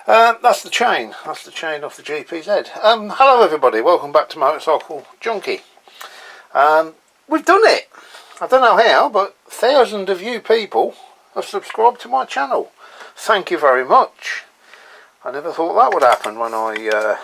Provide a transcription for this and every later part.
That's the chain. That's the chain off the GPZ. Hello everybody, welcome back to Motorcycle Junkie. We've done it. I don't know how, but thousands of you people have subscribed to my channel. Thank you very much. I never thought that would happen when I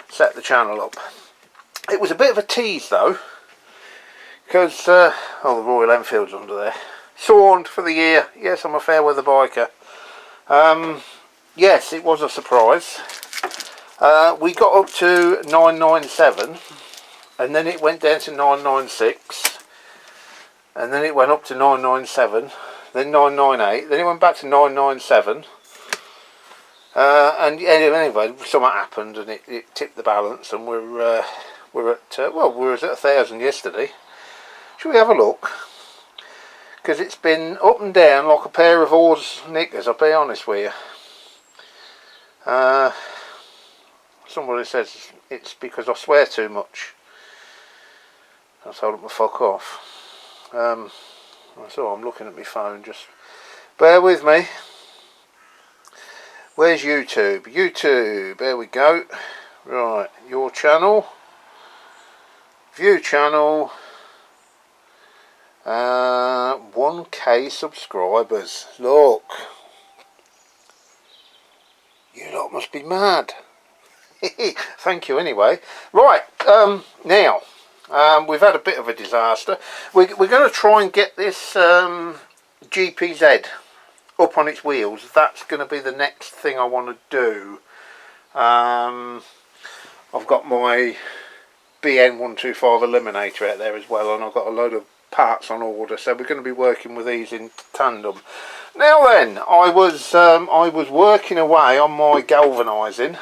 set the channel up. It was a bit of a tease though, because the Royal Enfield's under there. Sorted for the year. Yes, I'm a fair weather biker. Yes, it was a surprise. We got up to 997 and then it went down to 996 and then it went up to 997, then 998, then it went back to 997 and anyway something happened and it tipped the balance and we're at well, we was at 1,000 yesterday. Shall we have a look? Because it's been up and down like a pair of oars knickers, I'll be honest with you. Somebody says it's because I swear too much. I told them to fuck off. So I'm looking at my phone, just bear with me. Where's YouTube? YouTube, there we go. Right, your channel. View channel. 1k subscribers. Look. You lot must be mad. Thank you anyway. Right, now, we've had a bit of a disaster. We're going to try and get this GPZ up on its wheels. That's going to be the next thing I want to do. I've got my BN125 Eliminator out there as well, and I've got a load of parts on order, so we're going to be working with these in tandem. Now then, I was working away on my galvanising,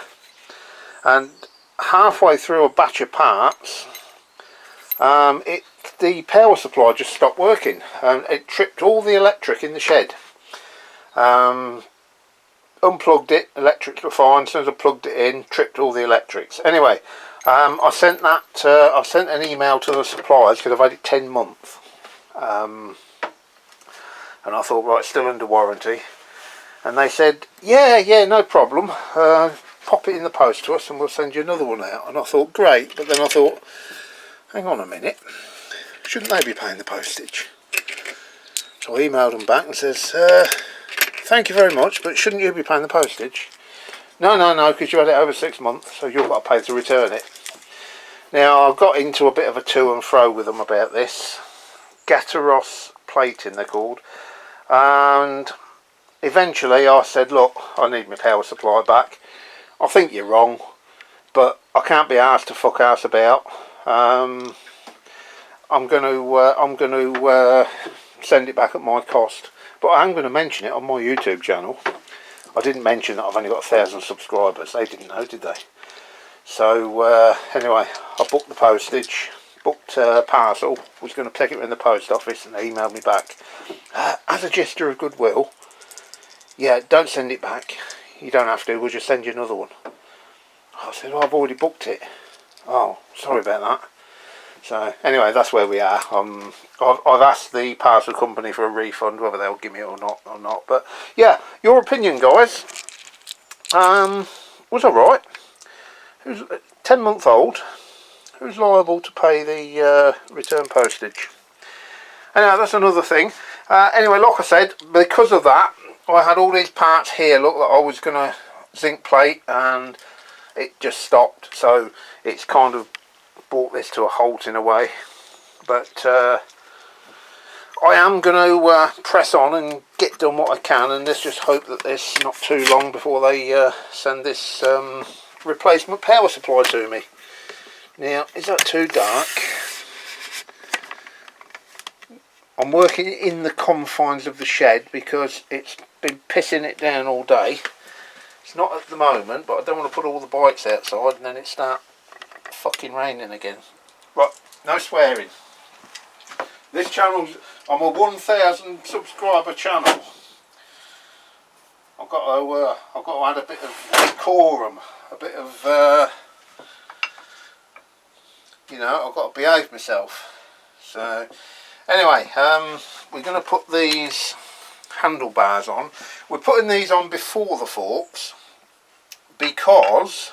and halfway through a batch of parts, the power supply just stopped working. It tripped all the electric in the shed. Unplugged it, electrics were fine. As soon as I plugged it in, tripped all the electrics. Anyway, I sent an email to the suppliers because I've had it 10 months. And I thought, right, still under warranty. And they said, yeah, no problem. Pop it in the post to us and we'll send you another one out. And I thought, great. But then I thought, hang on a minute. Shouldn't they be paying the postage? So I emailed them back and says, thank you very much, but shouldn't you be paying the postage? No, because you had it over 6 months, so you've got to pay to return it. Now, I got into a bit of a to and fro with them about this. Gataros plating, they're called. And eventually I said, look, I need my power supply back. I think you're wrong, but I can't be asked to fuck ass about. I'm going to send it back at my cost, but I'm going to mention it on my YouTube channel. I didn't mention that I've only got 1,000 subscribers. They didn't know, did they? So anyway, I booked the postage, booked a parcel, was going to take it in the post office, and they emailed me back. As a gesture of goodwill, yeah, don't send it back. You don't have to, we'll just send you another one. I said, well, I've already booked it. Oh, sorry about that. So anyway, that's where we are. I've asked the parcel company for a refund, whether they'll give me it or not. But yeah, your opinion, guys, was alright. Who's 10-month-old? Who's liable to pay the return postage? Anyway, that's another thing. Anyway, like I said, because of that, I had all these parts here, look, that I was going to zinc plate, and it just stopped. So it's kind of brought this to a halt in a way. But I am going to press on and get done what I can, and let's just hope that there's not too long before they send this replacement power supply to me. Now, is that too dark? I'm working in the confines of the shed because it's been pissing it down all day. It's not at the moment, but I don't want to put all the bikes outside and then it start fucking raining again. Right, no swearing. This channel's, I'm a 1,000 subscriber channel. I've got to add a bit of decorum, a bit of you know, I've got to behave myself. So anyway, we're going to put these handlebars on. We're putting these on before the forks, because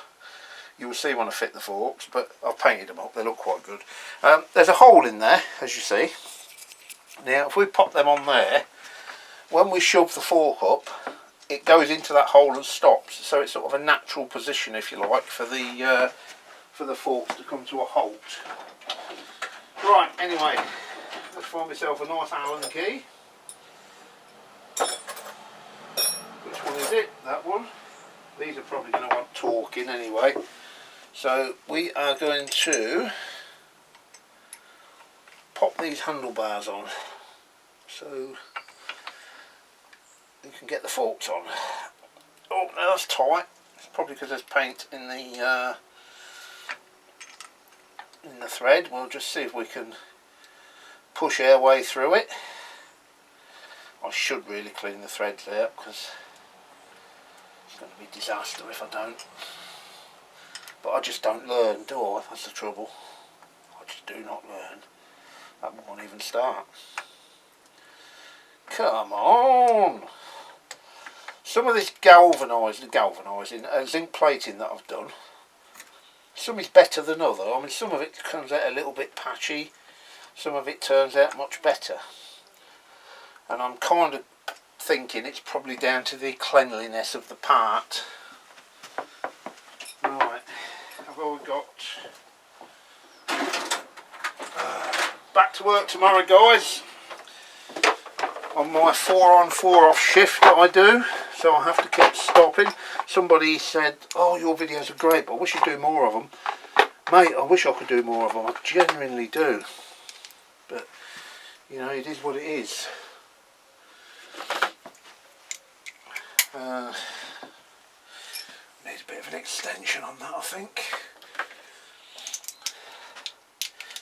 you will see when I fit the forks, but I've painted them up, they look quite good. There's a hole in there, as you see. Now if we pop them on there, when we shove the fork up, it goes into that hole and stops, so it's sort of a natural position, if you like, for the forks to come to a halt. Right, anyway, let's find myself a nice Allen key. Which one is it? That one. These are probably going to want torquing anyway. So we are going to pop these handlebars on so you can get the forks on. Oh, now that's tight. It's probably because there's paint in the thread. We'll just see if we can push our way through it. I should really clean the threads out because it's going to be a disaster if I don't. But I just don't learn, do I? That's the trouble. I just do not learn. That won't even start. Come on! Some of this galvanising, zinc plating that I've done, some is better than other. I mean, some of it comes out a little bit patchy, some of it turns out much better. And I'm kind of thinking it's probably down to the cleanliness of the part. Right, I've all got back to work tomorrow, guys, on my 4 on 4 off shift that I do, so I have to keep stopping. Somebody said, oh, your videos are great, but I wish you'd do more of them. Mate, I wish I could do more of them, I genuinely do, but you know, it is what it is. Needs a bit of an extension on that, I think.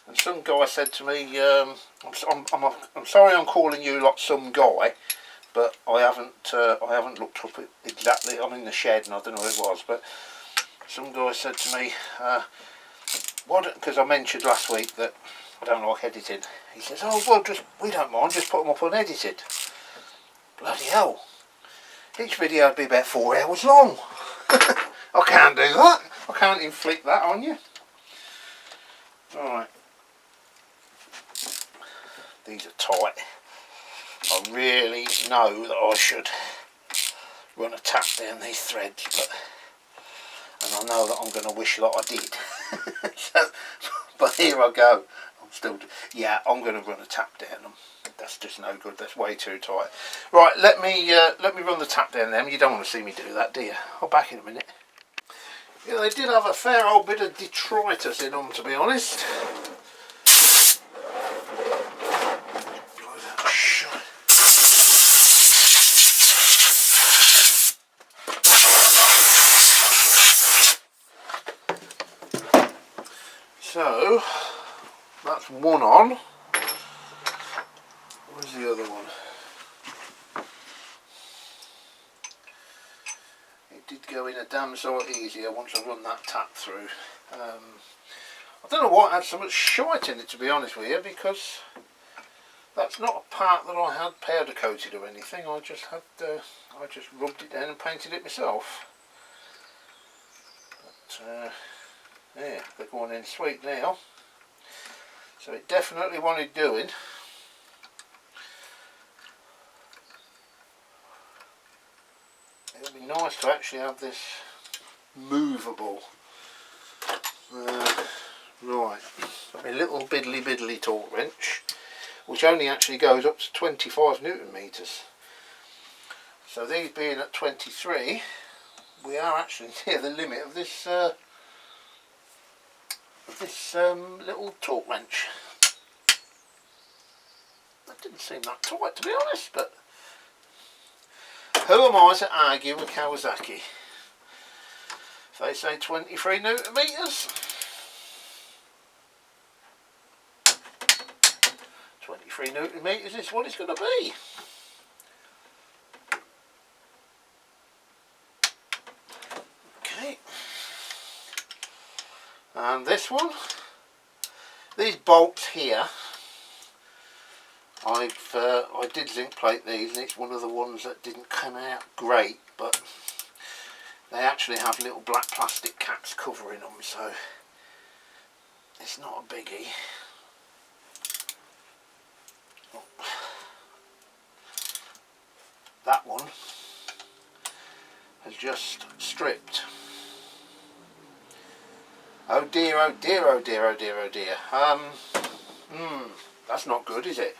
And some guy said to me, I'm sorry I'm calling you like some guy, but I haven't looked up it exactly. I'm in the shed and I don't know who it was, but some guy said to me, because I mentioned last week that I don't like editing. He says, oh well, we don't mind, just put them up unedited. Bloody hell. Each video would be about 4 hours long. I can't do that. I can't inflict that on you. Alright. These are tight. I really know that I should run a tap down these threads, and I know that I'm going to wish that I did. But here I go. I'm going to run a tap down them. That's just no good. That's way too tight. Right, let me run the tap down them. You don't want to see me do that, do you? I'll back in a minute. Yeah, they did have a fair old bit of detritus in them, to be honest. So that's one on. Where's the other one? It did go in a damn sight easier once I run that tap through. I don't know why I had so much shite in it, to be honest with you, because that's not a part that I had powder coated or anything. I just rubbed it down and painted it myself. But yeah, they're going in sweet now. So it definitely wanted doing. It would be nice to actually have this movable. Right, got my little biddly torque wrench, which only actually goes up to 25 Newton meters. So these being at 23, we are actually near the limit of this little torque wrench. That didn't seem that tight, to be honest, but who am I to argue with Kawasaki? If they say 23 Newton meters, 23 Newton meters is what it's going to be. Okay. And this one, these bolts here, I did zinc plate these, and it's one of the ones that didn't come out great, but They actually have little black plastic caps covering them, so it's not a biggie. That one has just stripped. Oh dear, oh dear, oh dear, oh dear, oh dear. That's not good, is it?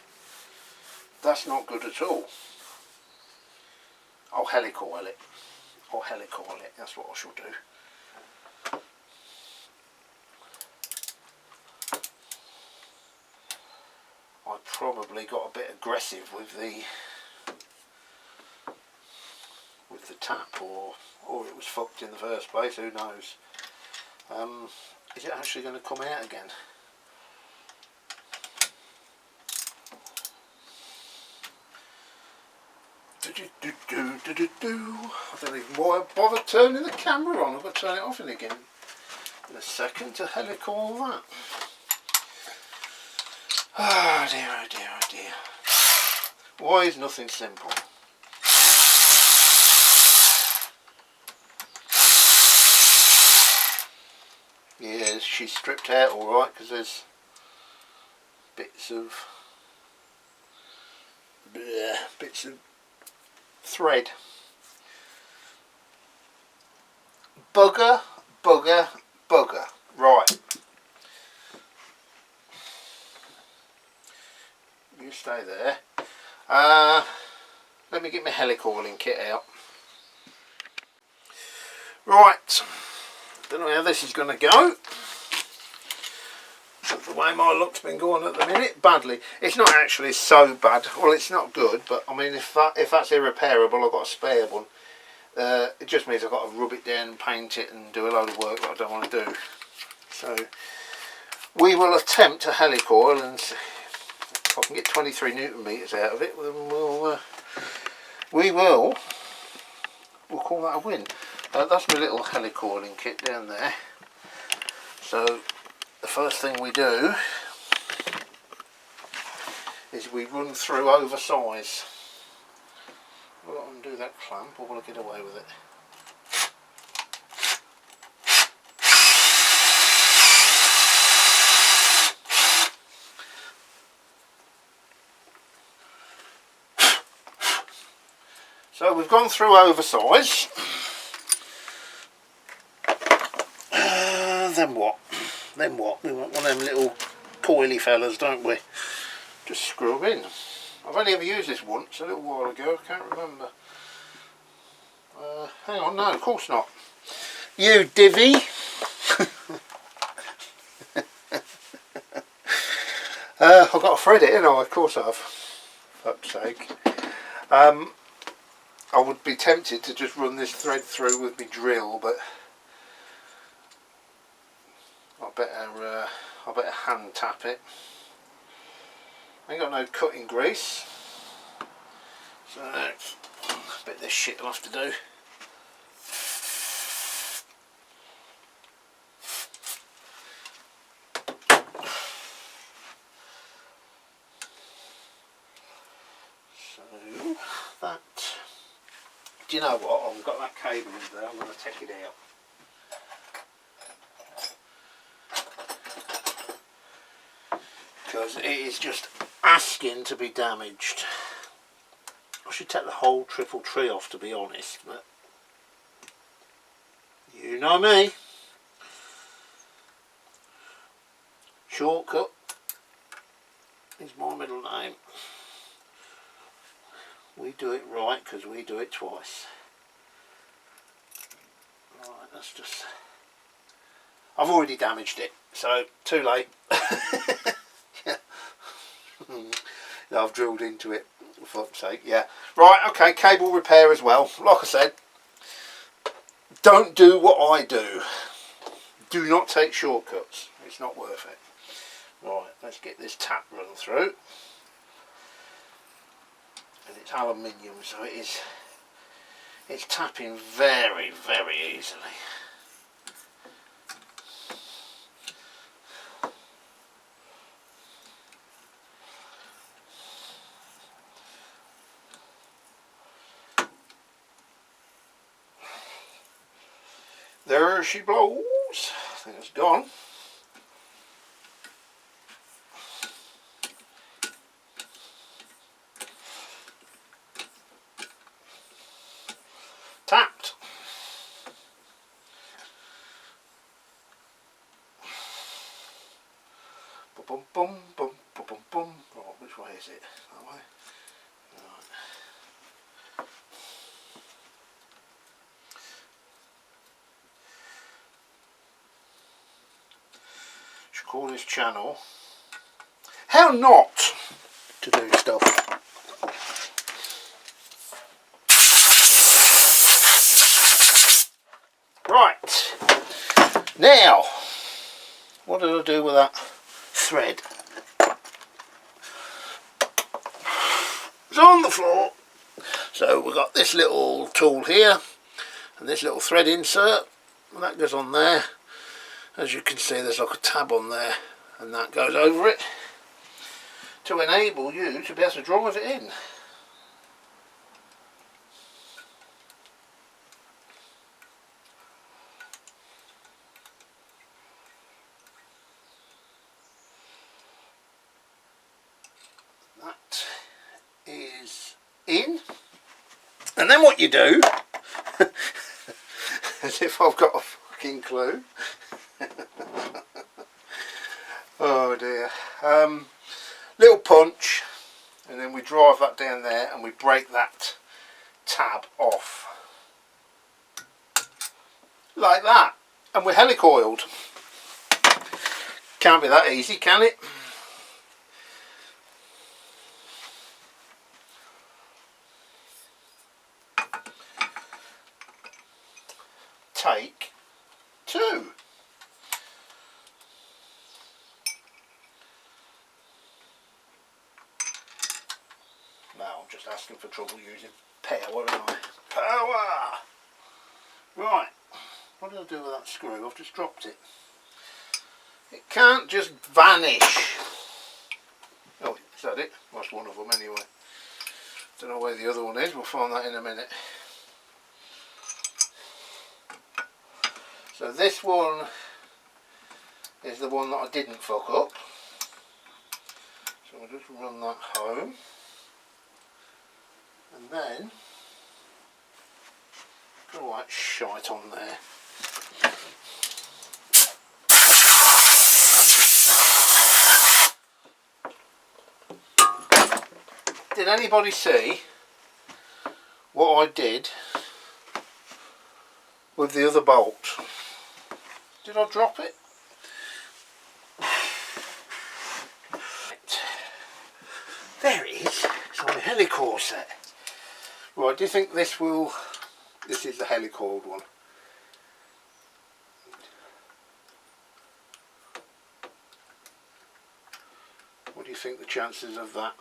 That's not good at all. I'll helicoil it. I'll helicoil it, that's what I shall do. I probably got a bit aggressive with the tap, or it was fucked in the first place, who knows. Is it actually going to come out again? I don't even why I bother turning the camera on. I've got to turn it off again in a second to helicoil that. Oh dear, oh dear, oh dear. Why is nothing simple? Yeah, she's stripped out alright, because there's bits of thread. Bugger, bugger, bugger. Right. You stay there. Let me get my helicoiling kit out. Right. Don't know how this is going to go. The way my look's been going at the minute, badly. It's not actually so bad. Well, it's not good, but I mean, if that's irreparable, I've got a spare one. It just means I've got to rub it down and paint it and do a load of work that I don't want to do. So we will attempt to helicoil and see if I can get 23 Newton meters out of it. Then we'll call that a win. That's my little helicoiling kit down there. So the first thing we do is we run through oversize. Will I undo that clamp, or will I get away with it? So we've gone through oversize. Then what? Then what? We want one of them little coily fellas, don't we? Just screw them in. I've only ever used this once, a little while ago, I can't remember. Hang on, no, of course not. You divvy! I've got to thread it, haven't I? Of course I have. Fuck's sake. I would be tempted to just run this thread through with my drill, but I better hand tap it. I ain't got no cutting grease, so a bit of this shit I'll have to do. So that, do you know what? I've got that cable in there, I'm going to take it out. Because it is just asking to be damaged. I should take the whole triple tree off, to be honest, but you know me. Shortcut is my middle name. We do it right because we do it twice. Right, that's just... I've already damaged it, so too late. No, I've drilled into it, for fuck's sake, yeah. Right, okay, cable repair as well. Like I said, don't do what I do. Do not take shortcuts. It's not worth it. Right, let's get this tap run through. And it's aluminium, so it's tapping very, very easily. There she blows. I think it's gone. Tapped. Boom, boom, boom, boom, boom, boom. Right, which way is it? That way. Right. Should call this channel How Not to Do Stuff. Right, now what did I do with that thread? It's on the floor. So we've got this little tool here and this little thread insert, and that goes on there. As you can see, there's like a tab on there, and that goes over it to enable you to be able to drive it in. That is in. And then what you do, as if I've got a fucking clue. Oh dear. Little punch, and then we drive that down there and we break that tab off. Like that. And we're helicoiled. Can't be that easy, can it? Take two. Now I'm just asking for trouble using power, aren't I? Power! Right, what did I do with that screw? I've just dropped it. It can't just vanish. Oh, is that it? That's one of them anyway. Don't know where the other one is, we'll find that in a minute. So this one is the one that I didn't fuck up. So I'll just run that home. And then got all that shite on there. Did anybody see what I did with the other bolt? Did I drop it? There it is. It's on the helicoil set. Right, do you think this will... This is the helicoiled one. What do you think the chances of that?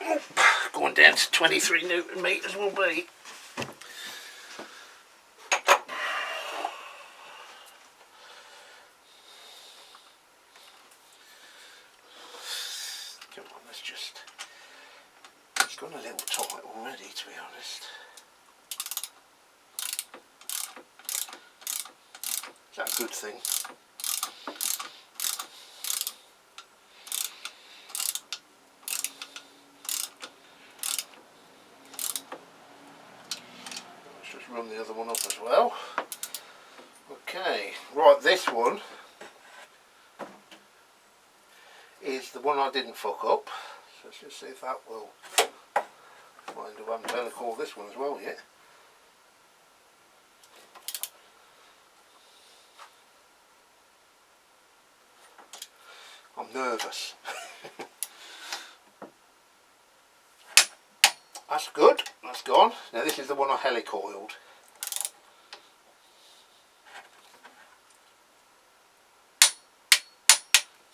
Oh, going down to 23 Newton meters will be. Come on, let's just... It's gone a little tight already, to be honest. Is that a good thing? Let's just run the other one up as well. Okay, right, this one is the one I didn't fuck up. So let's just see if that will... Mind you, I haven't helicoiled this one as well yet. I'm nervous. That's good, that's gone. Now this is the one I helicoiled.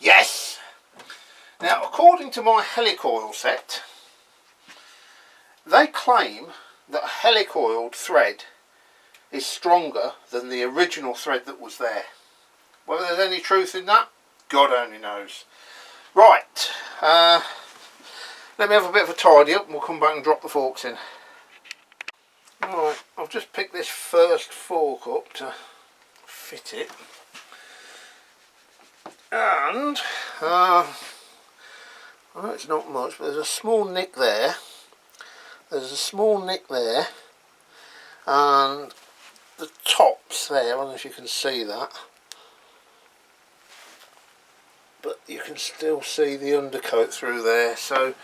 Yes! Now according to my helicoil set, they claim that a helicoiled thread is stronger than the original thread that was there. Whether there's any truth in that, God only knows. Right, let me have a bit of a tidy up and we'll come back and drop the forks in. Right, I've just picked this first fork up to fit it, and I know it's not much, but there's a small nick there. There's a small nick there, and the tops there, I don't know if you can see that, but you can still see the undercoat through there, so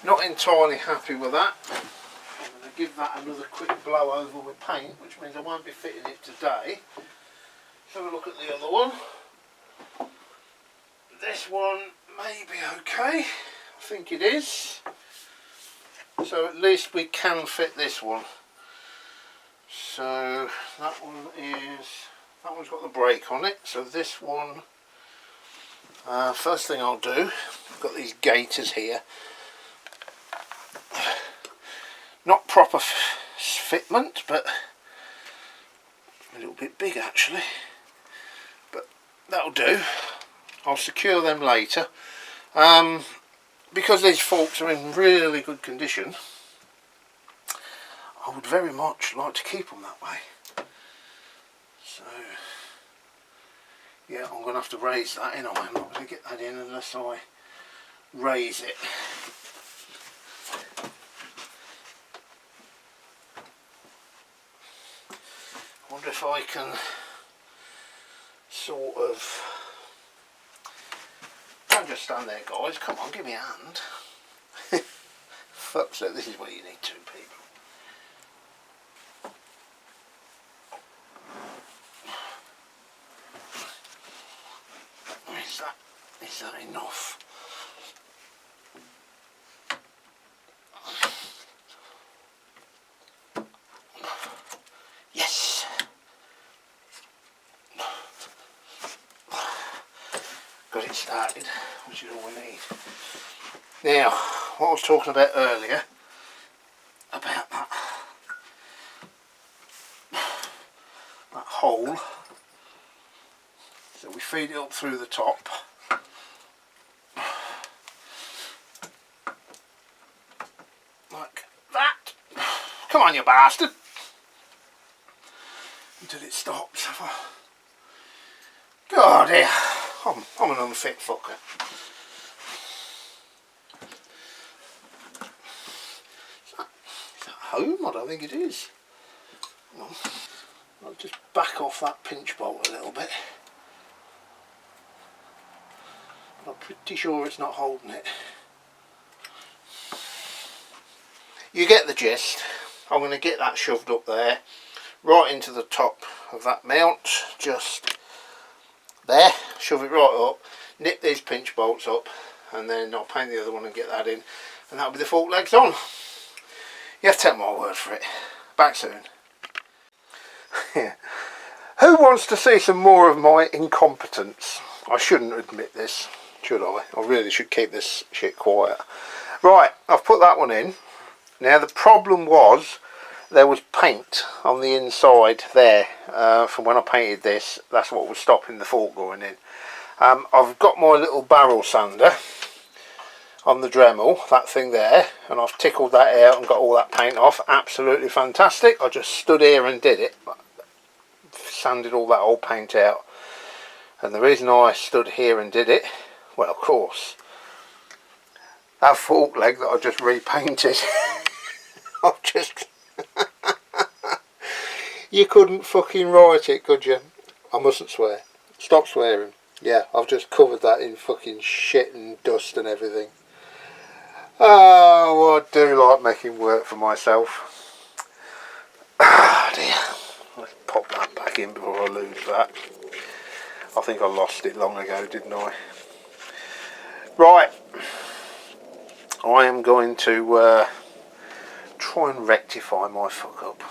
not entirely happy with that. I'm going to give that another quick blow over with paint, which means I won't be fitting it today. Let's have a look at the other one. This one may be okay, I think it is. So at least we can fit this one. So that one's got the brake on it, so this one, first thing I'll do, I've got these gaiters here. Not proper fitment, but a little bit big actually, but that'll do. I'll secure them later. Because these forks are in really good condition, I would very much like to keep them that way. So yeah, I'm going to have to raise that in. I'm not going to get that in unless I raise it. I wonder if I can sort of... Don't just stand there, guys, come on, give me a hand. Fuck's sake, this is what you need two people. Is that enough? Yes! Got it started, which is all we need. Now, what I was talking about earlier, about that hole, so we feed it up through the top. Like that. Come on, you bastard! Until it stops. God, yeah. I'm an unfit fucker. Is that home? I don't think it is. No. I'll just back off that pinch bolt a little bit. I'm pretty sure it's not holding it. You get the gist. I'm going to get that shoved up there, right into the top of that mount, just there, shove it right up, nip these pinch bolts up, and then I'll paint the other one and get that in, and that'll be the fork legs on. You have to take my word for it. Back soon. Yeah. Who wants to see some more of my incompetence? I shouldn't admit this, should I? I really should keep this shit quiet. Right, I've put that one in. Now the problem was there was paint on the inside there from when I painted this. That's what was stopping the fork going in. I've got my little barrel sander on the Dremel, that thing there, and I've tickled that out and got all that paint off. Absolutely fantastic. I just stood here and did it, sanded all that old paint out. And the reason I stood here and did it, well, of course, that fork leg that I just repainted, I've just you couldn't fucking write it, could you? I mustn't swear. Stop swearing. Yeah, I've just covered that in fucking shit and dust and everything. Oh, I do like making work for myself. Ah, dear. Let's pop that back in before I lose that. I think I lost it long ago, didn't I? Right. I am going to try and rectify my fuck up.